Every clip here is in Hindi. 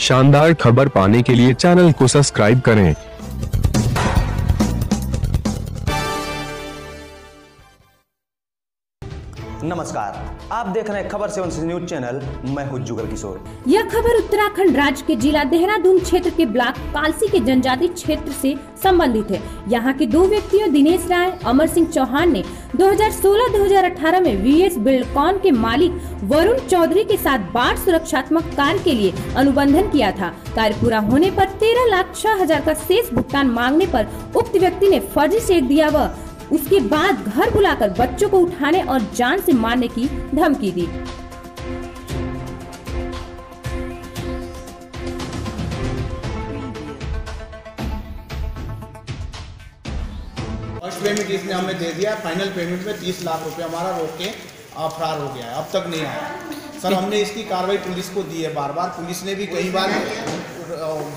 शानदार खबर पाने के लिए चैनल को सब्सक्राइब करें। नमस्कार, आप देख रहे हैं खबर 7 न्यूज चैनल। मैं हूं जुगल किशोर। यह खबर उत्तराखंड राज्य के जिला देहरादून क्षेत्र के ब्लॉक कालसी के जनजाति क्षेत्र से संबंधित है। यहां के दो व्यक्तियों दिनेश राय, अमर सिंह चौहान ने 2016-2018 में वीएस बिल्डकॉन के मालिक वरुण चौधरी के साथ बाढ़ सुरक्षात्मक कार्य के लिए अनुबंधन किया था। कार्य पूरा होने पर 13,06,000 का शेष भुगतान मांगने पर उक्त व्यक्ति ने फर्जी चेक दिया व उसके बाद घर बुलाकर बच्चों को उठाने और जान से मारने की धमकी दी। फर्स्ट पेमेंट इसने हमें दे दिया, फाइनल पेमेंट में 30 लाख रुपए हमारा रोक के फरार हो गया है, अब तक नहीं आया। सर हमने इसकी कार्रवाई पुलिस को दी है, बार बार पुलिस ने भी कई बार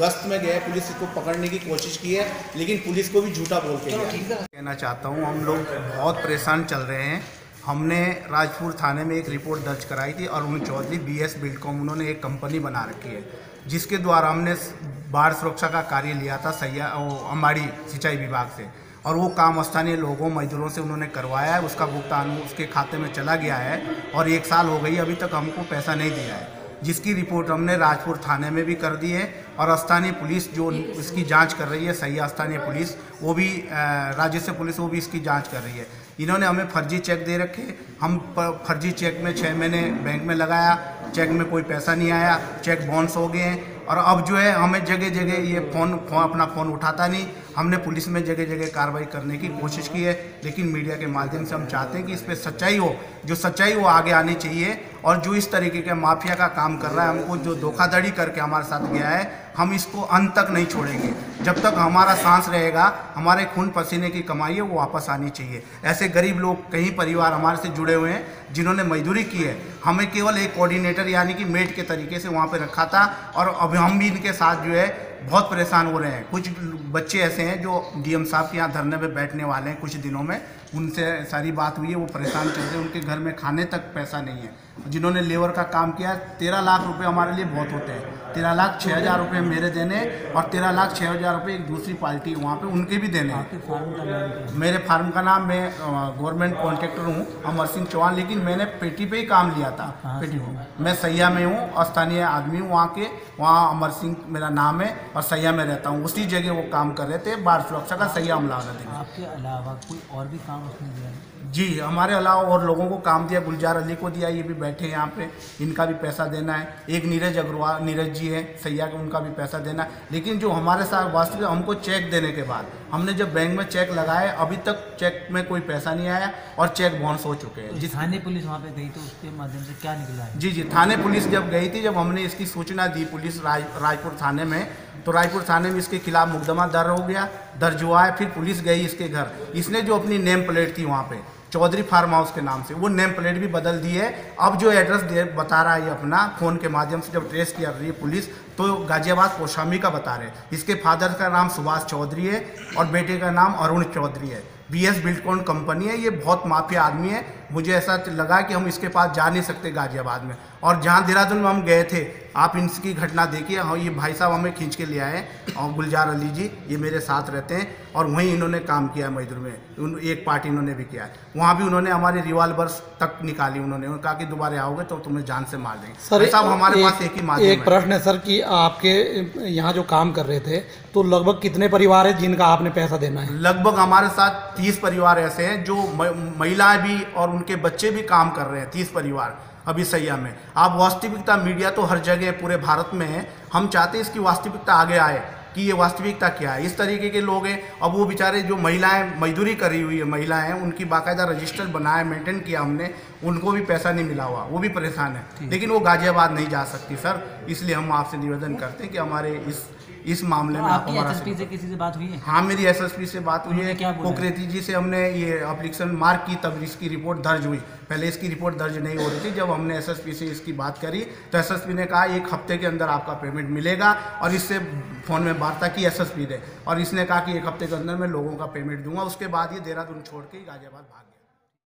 गश्त में गए, पुलिस को पकड़ने की कोशिश की है, लेकिन पुलिस को भी झूठा बोल के गया। कहना चाहता हूँ, हम लोग बहुत परेशान चल रहे हैं। हमने राजपुर थाने में एक रिपोर्ट दर्ज कराई थी और वरुण चौधरी वीएस बिल्डकॉन उन्होंने एक कंपनी बना रखी है, जिसके द्वारा हमने बाढ़ सुरक्षा का कार्य लिया था अम्बाड़ी सिंचाई विभाग से, और वो काम स्थानीय लोगों मजदूरों से उन्होंने करवाया है। उसका भुगतान उसके खाते में चला गया है और 1 साल हो गई, अभी तक हमको पैसा नहीं दिया है, जिसकी रिपोर्ट हमने राजपुर थाने में भी कर दी है। और स्थानीय पुलिस जो इसकी जांच कर रही है, सही स्थानीय पुलिस, वो भी राज्य पुलिस वो भी इसकी जांच कर रही है। इन्होंने हमें फर्जी चेक दे रखे, हम फर्जी चेक में 6 महीने बैंक में लगाया, चेक में कोई पैसा नहीं आया, चेक बाउंस हो गए हैं। और अब जो है हमें जगह जगह ये अपना फ़ोन उठाता नहीं। हमने पुलिस में जगह जगह कार्रवाई करने की कोशिश की है, लेकिन मीडिया के माध्यम से हम चाहते हैं कि इस पर सच्चाई हो, जो सच्चाई वो आगे आनी चाहिए। और जो इस तरीके के माफिया का काम कर रहा है, हमको जो धोखाधड़ी करके हमारे साथ गया है, हम इसको अंत तक नहीं छोड़ेंगे। जब तक हमारा सांस रहेगा, हमारे खून पसीने की कमाई है वो वापस आनी चाहिए। ऐसे गरीब लोग, कई परिवार हमारे से जुड़े हुए हैं जिन्होंने मजदूरी की है। हमें केवल एक कोऑर्डिनेटर यानी कि मेट के तरीके से वहाँ पे रखा था, और अब हम भी इनके साथ जो है बहुत परेशान हो रहे हैं। कुछ बच्चे ऐसे हैं जो डीएम साहब के यहाँ धरने पे बैठने वाले हैं कुछ दिनों में, उनसे सारी बात हुई है, वो परेशान चल रहे हैं, उनके घर में खाने तक पैसा नहीं है। जिन्होंने लेबर का काम किया, 13 लाख रुपए हमारे लिए बहुत होते हैं। 13,06,000 रुपये मेरे देने और 13,06,000 रुपये एक दूसरी पार्टी वहाँ पे उनके भी देने हैं। मेरे फार्म का नाम, मैं गवर्नमेंट कॉन्ट्रैक्टर हूँ अमर सिंह चौहान, लेकिन मैंने पेटी पे ही काम लिया था। पेटी को मैं सैया में हूँ, स्थानीय आदमी हूँ वहाँ के, वहाँ अमर सिंह मेरा नाम है और सैया में रहता हूँ। उसी जगह वो काम कर रहे थे, बाढ़ सुरक्षा का सैया हमला देंगे। आपके अलावा कोई और भी काम उसने दिया है? जी, हमारे अलावा और लोगों को काम दिया, गुलजार अली को दिया, ये भी बैठे हैं यहाँ पे, इनका भी पैसा देना है। एक नीरज अग्रवाल, नीरज जी है सैया के, उनका भी पैसा देना है। लेकिन जो हमारे साथ वास्तविक हमको चेक देने के बाद, हमने जब बैंक में चेक लगाए, अभी तक चेक में कोई पैसा नहीं आया और चेक बाउंस हो चुके हैं। जिस थाने पुलिस वहाँ पे गई तो उसके माध्यम से क्या निकला है? जी, थाने पुलिस जब गई थी, जब हमने इसकी सूचना दी पुलिस रायपुर थाने में, तो रायपुर थाने में इसके खिलाफ मुकदमा दर्ज हुआ है। फिर पुलिस गई इसके घर, इसने जो अपनी नेम प्लेट थी वहाँ पे चौधरी फार्म हाउस के नाम से, वो नेम प्लेट भी बदल दी है। अब जो एड्रेस बता रहा है अपना फ़ोन के माध्यम से, जब ट्रेस किया रही है पुलिस, तो गाजियाबाद कौशाम्बी का बता रहे हैं। इसके फादर का नाम सुभाष चौधरी है और बेटे का नाम अरुण चौधरी है। वीएस बिल्डकॉन कंपनी है, ये बहुत माफिया आदमी है। मुझे ऐसा लगा कि हम इसके पास जा नहीं सकते गाजियाबाद में, और जहाँ देहरादून में हम गए थे, आप इनकी घटना देखिए। हाँ, ये भाई साहब हमें खींच के ले आए, और गुलजार अली जी ये मेरे साथ रहते हैं, और वहीं इन्होंने काम किया मजदूर में। एक पार्टी इन्होंने भी किया है, वहाँ भी उन्होंने हमारी रिवॉल्वर्स तक निकाली। उन्होंने कहा कि दोबारा आओगे तो तुम्हें जान से मार देंगे। सर साहब, हमारे पास एक ही माध्यम है। एक प्रश्न है सर कि आपके यहाँ जो काम कर रहे थे, तो लगभग कितने परिवार है जिनका आपने पैसा देना है? लगभग हमारे साथ 30 परिवार ऐसे हैं, जो महिलाएं भी और उनके बच्चे भी काम कर रहे हैं। 30 परिवार अभी सैया में। आप वास्तविकता, मीडिया तो हर जगह पूरे भारत में है, हम चाहते हैं इसकी वास्तविकता आगे आए कि ये वास्तविकता क्या है। इस तरीके के लोग हैं। अब वो बेचारे जो महिलाएं मजदूरी करी हुई है, महिलाएं, उनकी बाकायदा रजिस्टर बनाया, मेंटेन किया हमने, उनको भी पैसा नहीं मिला हुआ, वो भी परेशान है। लेकिन वो गाजियाबाद नहीं जा सकती सर, इसलिए हम आपसे निवेदन करते हैं कि हमारे इस मामले में आपकी एसएसपी से किसी से बात हुई है? हाँ, मेरी एसएसपी से बात हुई है। कोकरेती जी से हमने ये एप्लीकेशन मार्क की, तब इसकी रिपोर्ट दर्ज हुई। पहले इसकी रिपोर्ट दर्ज नहीं हो रही थी। जब हमने एसएसपी से इसकी बात करी, तो एसएसपी ने कहा 1 हफ्ते के अंदर आपका पेमेंट मिलेगा, और इससे फ़ोन में वार्ता की एसएसपी ने, और इसने कहा कि 1 हफ्ते के अंदर मैं लोगों का पेमेंट दूंगा। उसके बाद ये देहरादून छोड़ के गाजियाबाद भाग गया।